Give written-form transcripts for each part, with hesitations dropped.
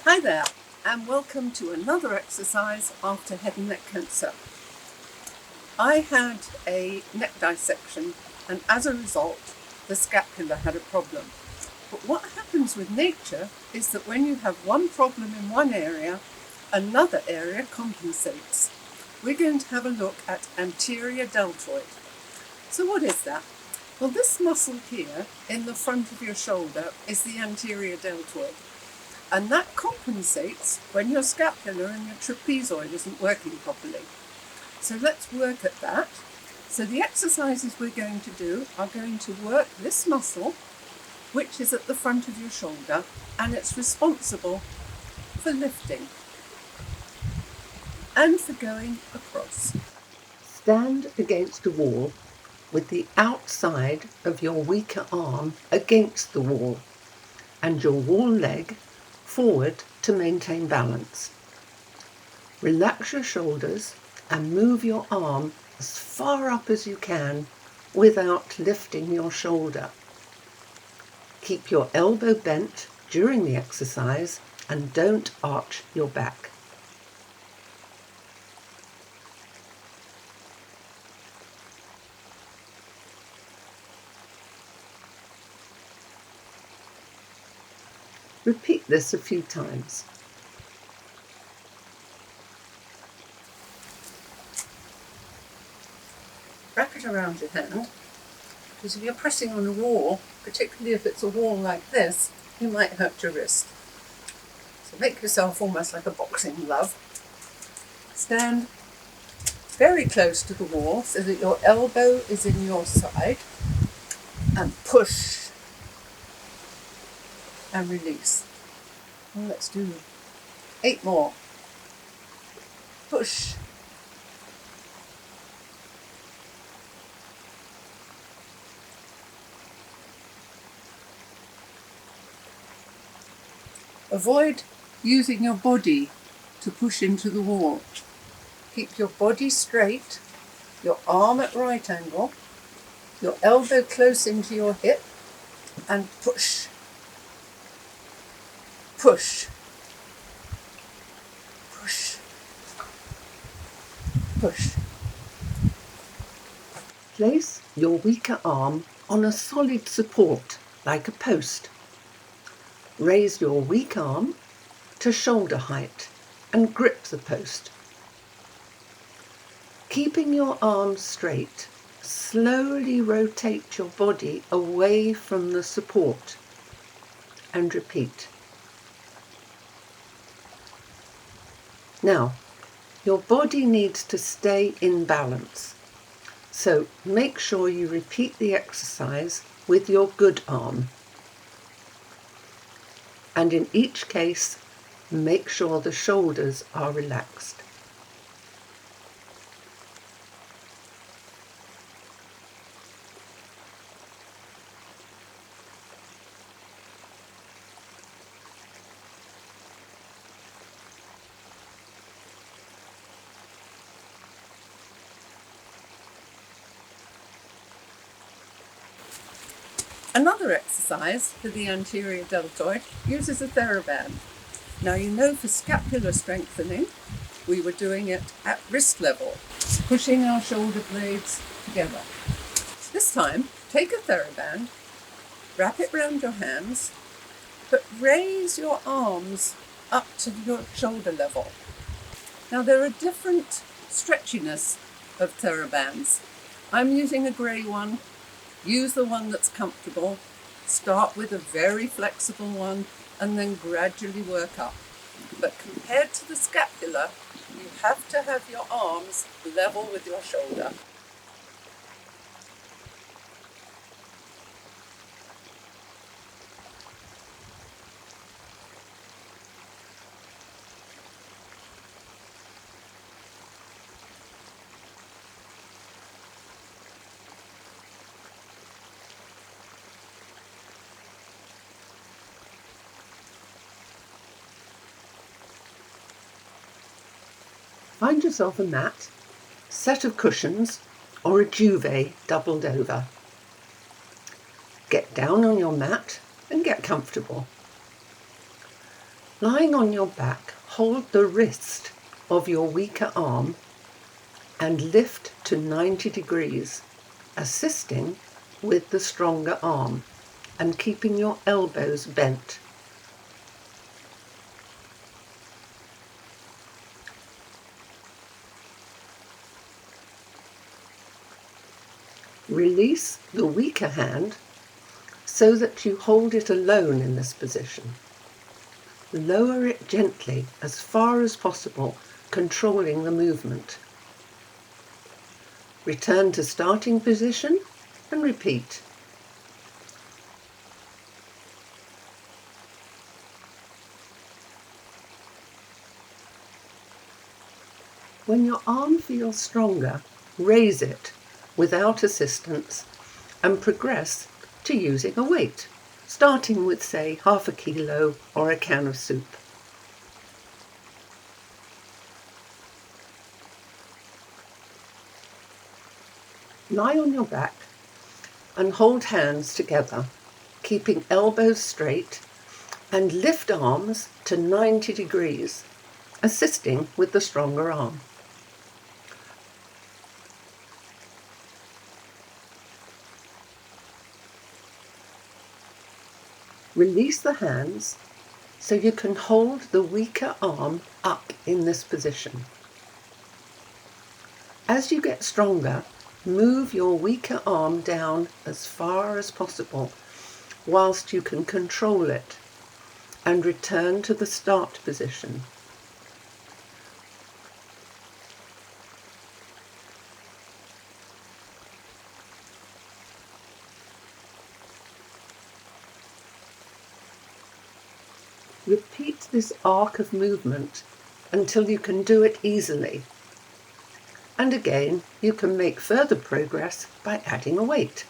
Hi there, and welcome to another exercise after head and neck cancer. I had a neck dissection, and as a result, the scapula had a problem. But what happens with nature is that when you have one problem in one area, another area compensates. We're going to have a look at anterior deltoid. So what is that? Well, this muscle here in the front of your shoulder is the anterior deltoid. And that compensates when your scapula and your trapezoid isn't working properly. So let's work at that. So the exercises we're going to do are going to work this muscle, which is at the front of your shoulder, and it's responsible for lifting and for going across. Stand against a wall with the outside of your weaker arm against the wall and your wall leg forward to maintain balance. Relax your shoulders and move your arm as far up as you can without lifting your shoulder. Keep your elbow bent during the exercise and don't arch your back. Repeat this a few times. Wrap it around your hand, because if you're pressing on a wall, particularly if it's a wall like this, you might hurt your wrist. So make yourself almost like a boxing glove. Stand very close to the wall so that your elbow is in your side, and push and release. Well, let's do 8 more. Push. Avoid using your body to push into the wall. Keep your body straight, your arm at right angle, your elbow close into your hip, and push. Push. Push. Push. Place your weaker arm on a solid support like a post. Raise your weak arm to shoulder height and grip the post. Keeping your arm straight, slowly rotate your body away from the support and repeat. Now, your body needs to stay in balance, so make sure you repeat the exercise with your good arm. And in each case, make sure the shoulders are relaxed. Another exercise for the anterior deltoid uses a TheraBand. Now you know for scapular strengthening, we were doing it at wrist level, pushing our shoulder blades together. This time, take a TheraBand, wrap it round your hands, but raise your arms up to your shoulder level. Now there are different stretchiness of TheraBands. I'm using a grey one. Use the one that's comfortable. Start with a very flexible one and then gradually work up. But compared to the scapula, you have to have your arms level with your shoulder. Find yourself a mat, set of cushions, or a duvet doubled over. Get down on your mat and get comfortable. Lying on your back, hold the wrist of your weaker arm and lift to 90 degrees, assisting with the stronger arm and keeping your elbows bent. Release the weaker hand so that you hold it alone in this position. Lower it gently as far as possible, controlling the movement. Return to starting position and repeat. When your arm feels stronger, raise it without assistance and progress to using a weight, starting with, say, half a kilo or a can of soup. Lie on your back and hold hands together, keeping elbows straight, and lift arms to 90 degrees, assisting with the stronger arm. Release the hands so you can hold the weaker arm up in this position. As you get stronger, move your weaker arm down as far as possible whilst you can control it, and return to the start position. Repeat this arc of movement until you can do it easily. And again, you can make further progress by adding a weight.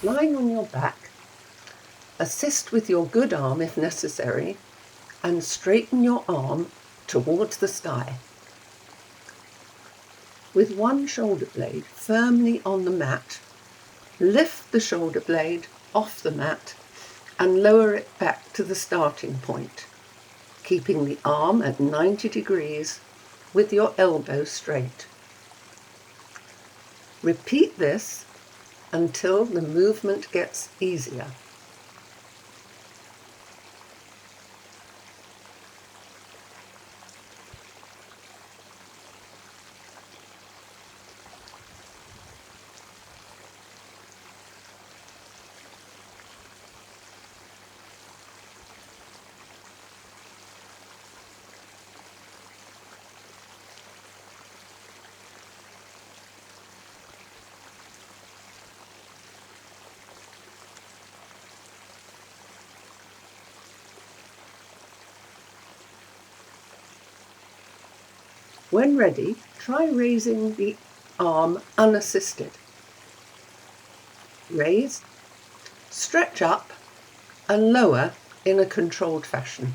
Lying on your back, assist with your good arm if necessary, and straighten your arm towards the sky. With one shoulder blade firmly on the mat, lift the shoulder blade off the mat and lower it back to the starting point, keeping the arm at 90 degrees with your elbow straight. Repeat this until the movement gets easier. When ready, try raising the arm unassisted. Raise, stretch up and lower in a controlled fashion.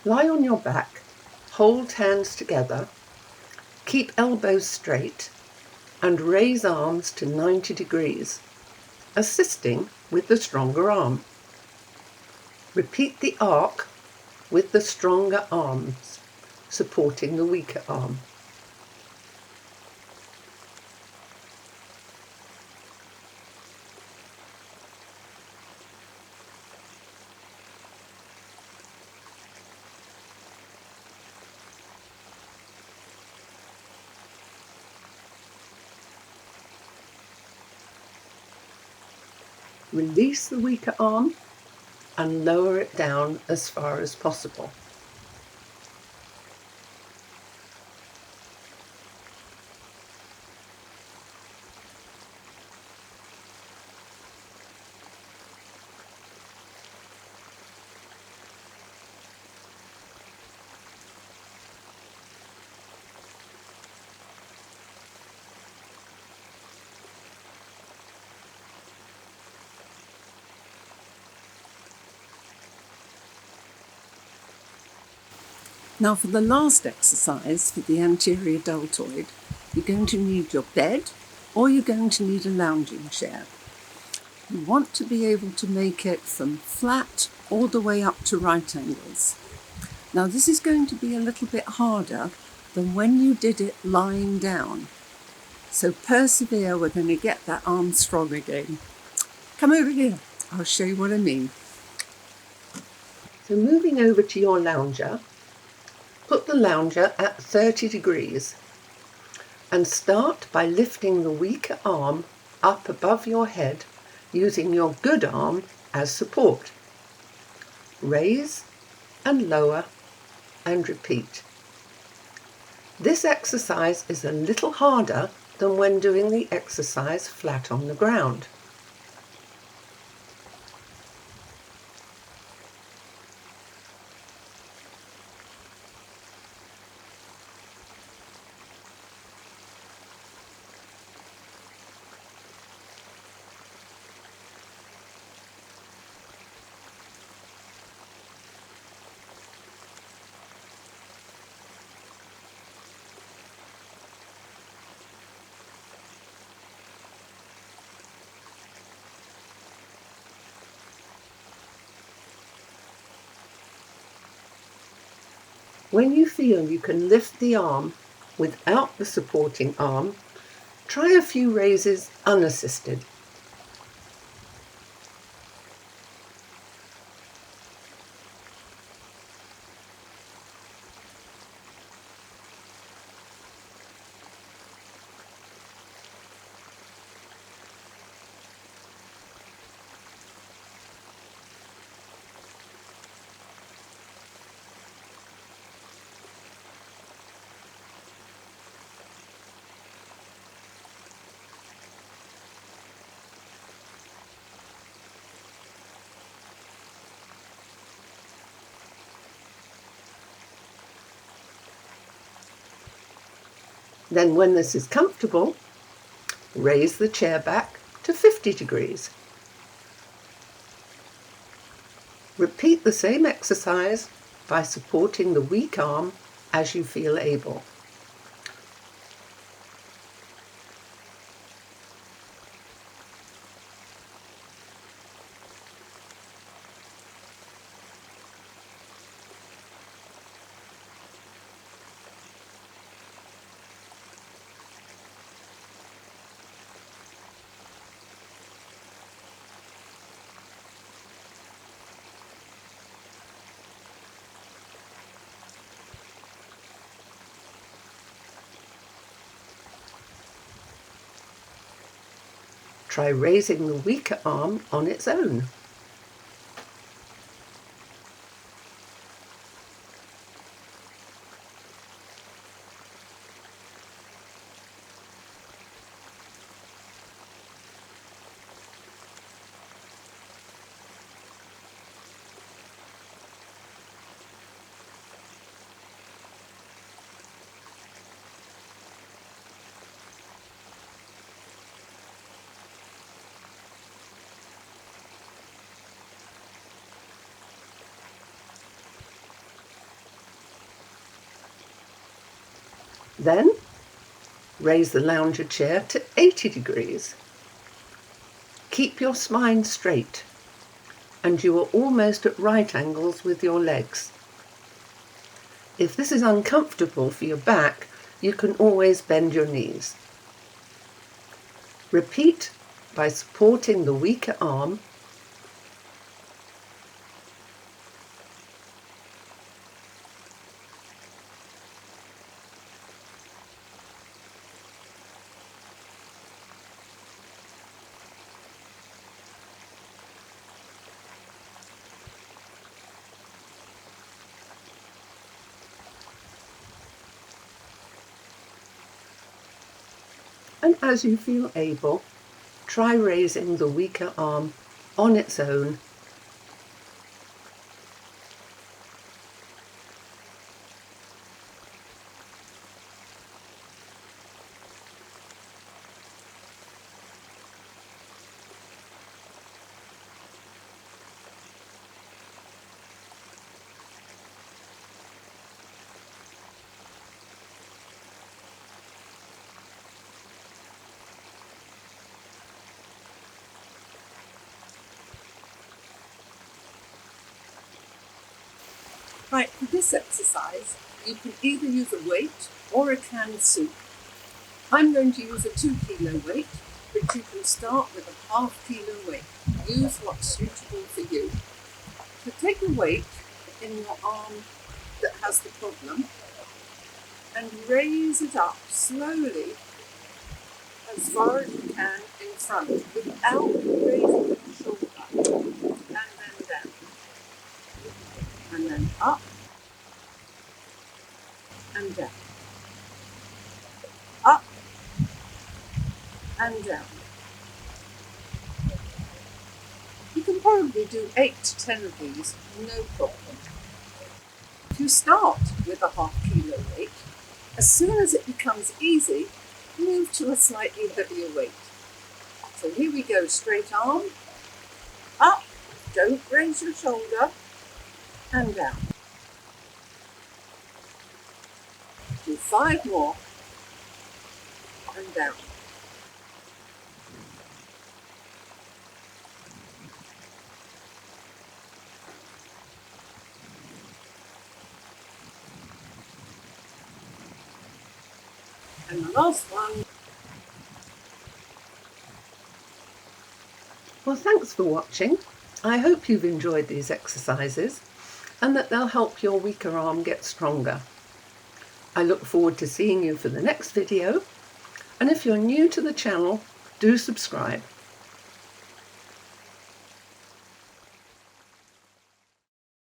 Lie on your back, hold hands together, keep elbows straight, and raise arms to 90 degrees, assisting with the stronger arm. Repeat the arc with the stronger arms, supporting the weaker arm. Release the weaker arm and lower it down as far as possible. Now for the last exercise, for the anterior deltoid, you're going to need your bed or you're going to need a lounging chair. You want to be able to make it from flat all the way up to right angles. Now this is going to be a little bit harder than when you did it lying down. So persevere, we're going to get that arm strong again. Come over here, I'll show you what I mean. So moving over to your lounger, put the lounger at 30 degrees and start by lifting the weaker arm up above your head using your good arm as support. Raise and lower and repeat. This exercise is a little harder than when doing the exercise flat on the ground. When you feel you can lift the arm without the supporting arm, try a few raises unassisted. Then when this is comfortable, raise the chair back to 50 degrees. Repeat the same exercise by supporting the weak arm as you feel able. Try raising the weaker arm on its own. Then raise the lounger chair to 80 degrees. Keep your spine straight and you are almost at right angles with your legs. If this is uncomfortable for your back, you can always bend your knees. Repeat by supporting the weaker arm . and as you feel able, try raising the weaker arm on its own. Right, for this exercise, you can either use a weight or a canned soup. I'm going to use a 2 kilo weight, but you can start with a ½ kilo weight. Use what's suitable for you. So take a weight in your arm that has the problem and raise it up slowly as far as you can in front without raising your shoulder, and then down, and then up and down, up and down. You can probably do 8 to 10 of these, no problem. If you start with a ½ kilo weight, as soon as it becomes easy, move to a slightly heavier weight. So here we go, straight arm, up, don't raise your shoulder, and down. Do 5 more, and down. And the last one. Well, thanks for watching. I hope you've enjoyed these exercises and that they'll help your weaker arm get stronger. I look forward to seeing you for the next video, and if you're new to the channel, do subscribe.